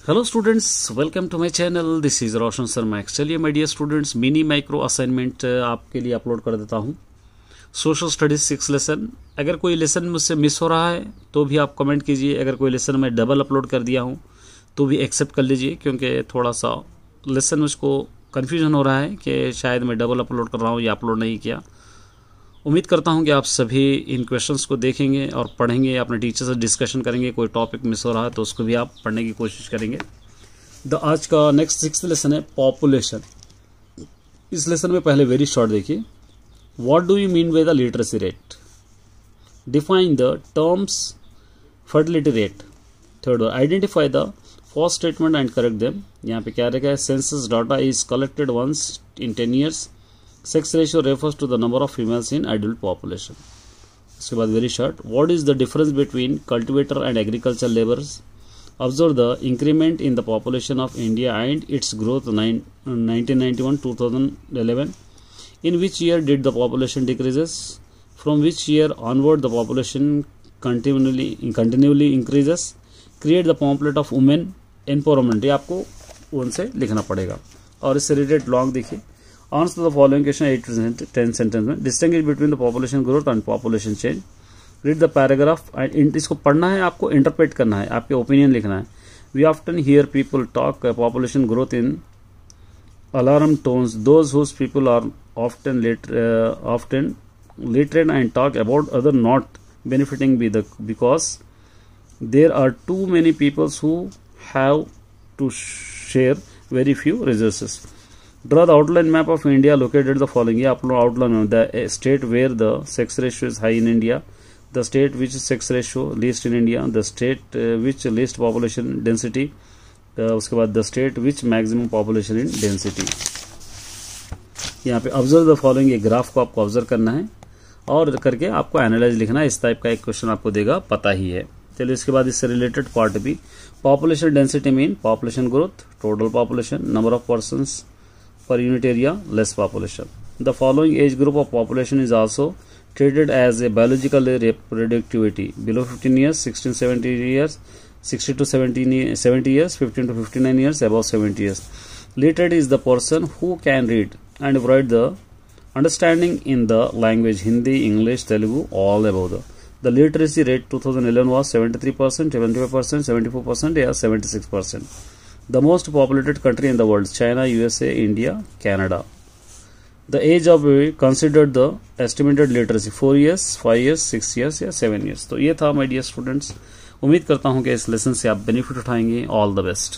Hello students, welcome to my channel. This is Roshan Sharma. चलिए my dear students, mini micro assignment आपके लिए upload कर देता हूँ। Social studies 6 lesson. अगर कोई लेसन मुझसे मिस हो रहा है तो भी आप कमेंट कीजिए। अगर कोई लेसन मैं डबल अपलोड कर दिया हूँ तो भी एक्सेप्ट कर लीजिए, क्योंकि थोड़ा सा लेसन मुझको कन्फ्यूजन हो रहा है कि शायद मैं डबल अपलोड कर रहा हूँ या अपलोड नहीं किया। उम्मीद करता हूं कि आप सभी इन क्वेश्चंस को देखेंगे और पढ़ेंगे, अपने टीचर से डिस्कशन करेंगे। कोई टॉपिक मिस हो रहा है तो उसको भी आप पढ़ने की कोशिश करेंगे। आज का नेक्स्ट 6th लेसन है पॉपुलेशन। इस लेसन में पहले वेरी शॉर्ट देखिए। What do you mean by the literacy rate? Define the terms fertility rate. Third, identify the false statement and correct them. यहाँ पे क्या रहेगा? Census data is collected once in 10 years. Sex ratio refers to the number of females in adult population. इसके बाद very short, what is the difference between cultivator and agriculture labours? Observe the increment in the population of India and it's growth 1991-2011. In which year did the population decreases? From which year onward the population continually increases? Create the pamphlet of women empowerment. ये आपको उनसे लिखना पड़ेगा। और इससे related long देखिए। Answer the following question 8 to 10 sentence में। Distinguish between the population growth and population change. Read the paragraph and इसको पढ़ना है, आपको इंटरप्रेट करना है, आपके ओपिनियन लिखना है। We often hear people talk population growth in alarm tones. Those whose people are often literate and talk about other not benefiting because there are too many people who have to share very few resources. Draw the outline map of India located the following. Yeah, outline of the state where the sex ratio is high in India, the state which sex ratio least in India, the state which least population density, उसके बाद the state which maximum population in density. यहाँ पे observe the following, ये graph को आपको observe करना है और करके आपको एनालाइज लिखना है। इस टाइप का एक क्वेश्चन आपको देगा, पता ही है। चलिए इसके बाद इससे रिलेटेड पार्ट भी। Population density mean population growth, total population, number of persons per unit area, less population. The following age group of population is also treated as a biological reproductivity: below 15 years, 16-70 years, 60 to 70 years, 15 to 59 years, above 70 years. Literate is the person who can read and write the understanding in the language Hindi, English, Telugu, all above the literacy rate 2011 was 73%, 75%, 74%, yeah, 76%. The most populated country in the world: China, USA, India, Canada. The age of considered the estimated literacy 4 years, 5 years, 6 years या 7 years. तो ये था my dear students. उम्मीद करता हूँ कि इस lesson से आप बेनिफिट उठाएंगे। All the best.